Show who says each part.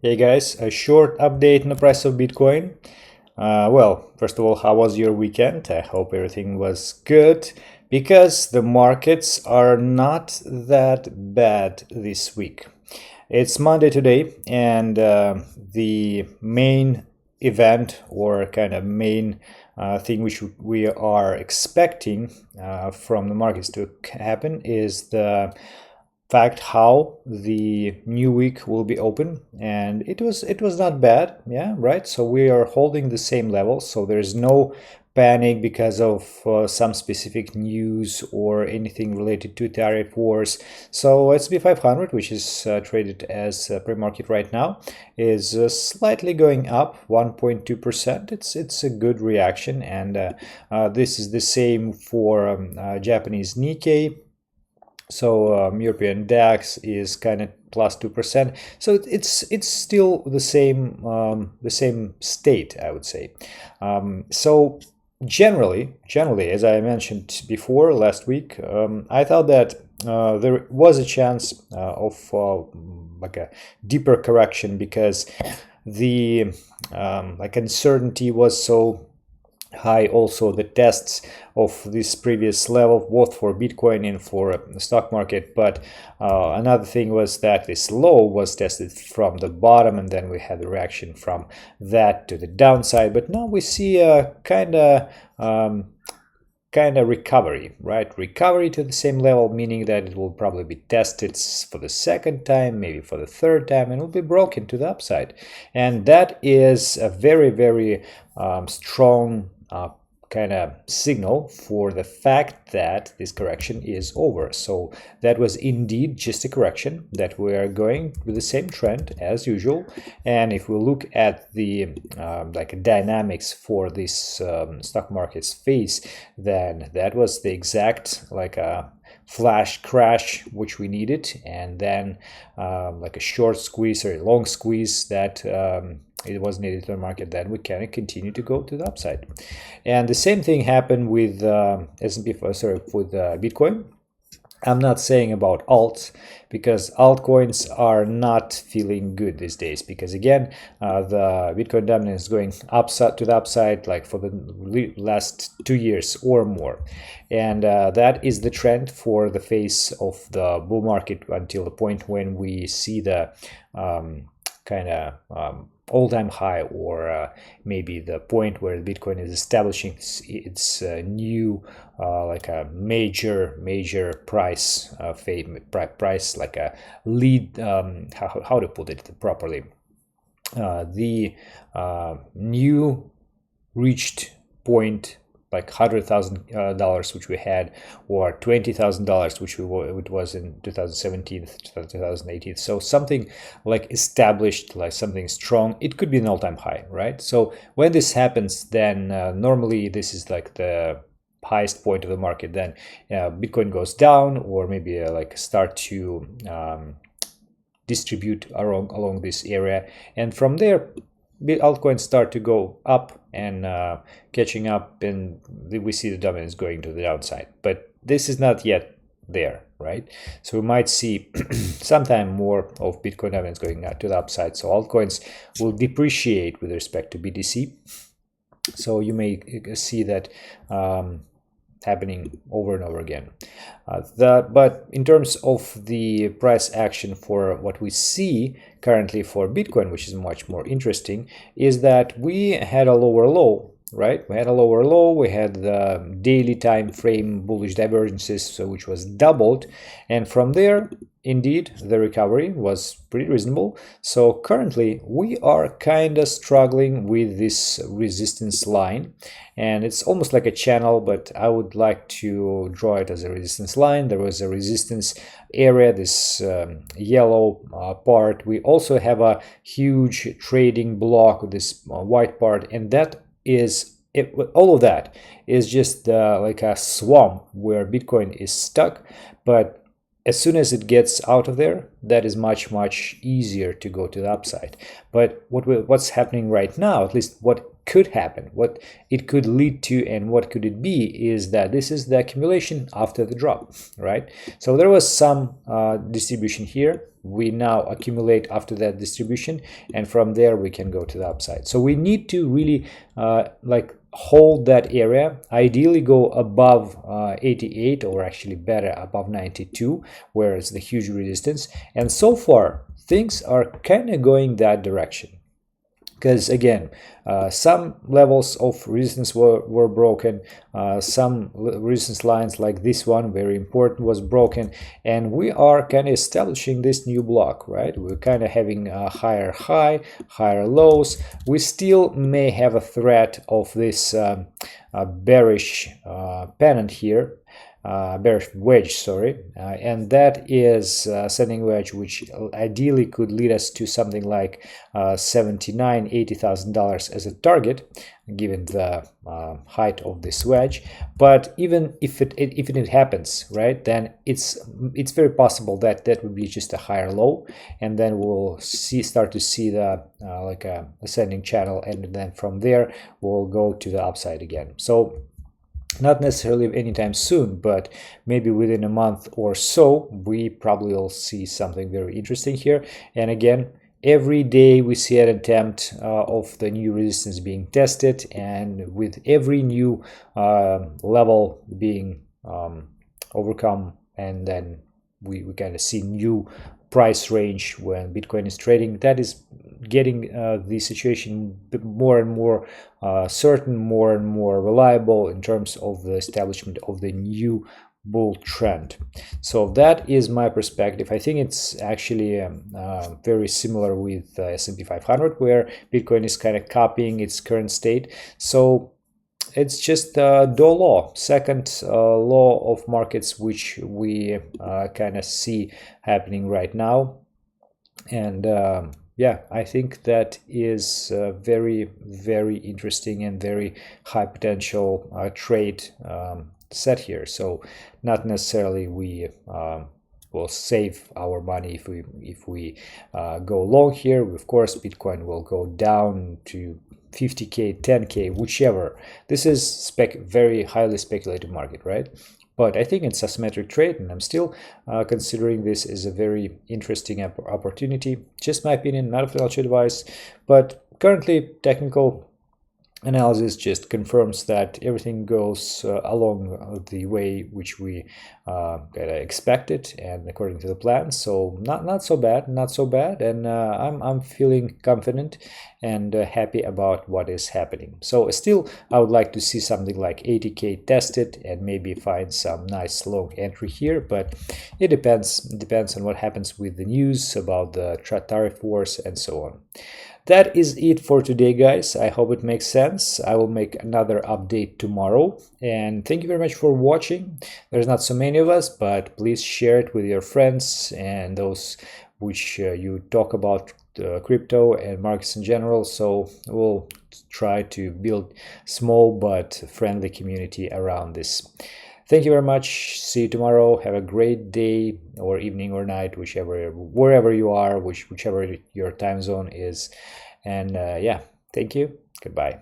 Speaker 1: Hey guys, a short update on the price of Bitcoin. Well, first of all, how was your weekend? I hope everything was good because the markets are not that bad this week. It's Monday today, and the main event or kind of main thing which we are expecting from the markets to happen is the fact how the new week will be open, and it was not bad. Yeah, right. So we are holding the same level, so there's no panic because of some specific news or anything related to tariff wars. So S&P 500, which is traded as pre-market right now, is slightly going up 1.2%. It's a good reaction, and this is the same for Japanese Nikkei. So European DAX is kind of plus 2%. So it's still the same state, I would say. So generally, as I mentioned before last week, I thought that there was a chance of like a deeper correction because the like uncertainty was so high. Also the tests of this previous level both for Bitcoin and for the stock market, but another thing was that this low was tested from the bottom, and then we had a reaction from that to the downside. But now we see a kind of recovery, right? Recovery to the same level, meaning that it will probably be tested for the second time, maybe for the third time, and will be broken to the upside. And that is a very strong kind of signal for the fact that this correction is over. So that was indeed just a correction, that we are going with the same trend as usual. And if we look at the like dynamics for this stock market's phase, then that was the exact like a flash crash which we needed, and then like a short squeeze or a long squeeze that it was needed to the market. Then we can continue to go to the upside. And the same thing happened with S&P, sorry, with Bitcoin. I'm not saying about alts, because altcoins are not feeling good these days, because again the Bitcoin dominance is going upside to the upside like for the last 2 years or more, and that is the trend for the phase of the bull market until the point when we see the kind of all-time high, or maybe the point where Bitcoin is establishing its new like a major price price, like a lead, how to put it properly, the new reached point, like $100,000 which we had, or $20,000 which it was in 2017, 2018. So something like established, like something strong. It could be an all-time high, right? So when this happens, then normally this is like the highest point of the market. Then Bitcoin goes down, or maybe like start to distribute along this area, and from there altcoins start to go up and catching up, and we see the dominance going to the downside. But this is not yet there, right? So we might see sometime more of Bitcoin dominance going to the upside. So altcoins will depreciate with respect to BTC. So you may see that happening over and over again. But in terms of the price action for what we see currently for Bitcoin, which is much more interesting, is that we had a lower low, right? We had a lower low, we had the daily time frame bullish divergences, so which was doubled, and from there indeed the recovery was pretty reasonable. So currently we are kind of struggling with this resistance line, and it's almost like a channel, but I would like to draw it as a resistance line. There was a resistance area, this yellow part. We also have a huge trading block, this white part, and that is it. All of that is just like a swamp where Bitcoin is stuck. But as soon as it gets out of there, that is much easier to go to the upside. But what's happening right now, at least what could happen, what it could lead to, and what could it be, is that this is the accumulation after the drop, right? So there was some distribution here. We now accumulate after that distribution, and from there we can go to the upside. So we need to really like hold that area, ideally go above 88, or actually better above 92, where it's the huge resistance. And so far things are kind of going that direction, because again, some levels of resistance were broken, some resistance lines like this one, very important, was broken, and we are kind of establishing this new block, right? We're kind of having a higher high, higher lows. We still may have a threat of this bearish pennant here, bearish wedge, sorry, and that is ascending wedge, which ideally could lead us to something like $79,000-$80,000 as a target, given the height of this wedge. But even if it happens, right, then it's very possible that that would be just a higher low, and then we'll start to see the like a ascending channel, and then from there we'll go to the upside again. So not necessarily anytime soon, but maybe within a month or so, we probably will see something very interesting here. And again, every day we see an attempt of the new resistance being tested, and with every new level being overcome, and then we kind of see new price range when Bitcoin is trading, that is getting the situation more and more certain, more and more reliable in terms of the establishment of the new bull trend. So that is my perspective. I think it's actually very similar with S&P 500, where Bitcoin is kind of copying its current state. So it's just the Dow law, second law of markets, which we kind of see happening right now. And yeah, I think that is very interesting and very high potential trade set here. So not necessarily we will save our money if we go long here. Of course, Bitcoin will go down to 50K, 10K, whichever. This is very highly speculative market, right? But I think it's a symmetric trade, and I'm still considering this as a very interesting opportunity. Just my opinion, not a financial advice, but currently technical analysis just confirms that everything goes along the way which we expected and according to the plan. So not so bad, and I'm feeling confident and happy about what is happening. So still, I would like to see something like 80K tested and maybe find some nice long entry here, but it depends on what happens with the news about the tariff wars and so on. That is it for today, guys. I hope it makes sense. I will make another update tomorrow, and thank you very much for watching. There's not so many of us, but please share it with your friends and those which you talk about crypto and markets in general. So we'll try to build small but friendly community around this. Thank you very much. See you tomorrow. Have a great day or evening or night, wherever you are, whichever your time zone is. And yeah, thank you. Goodbye.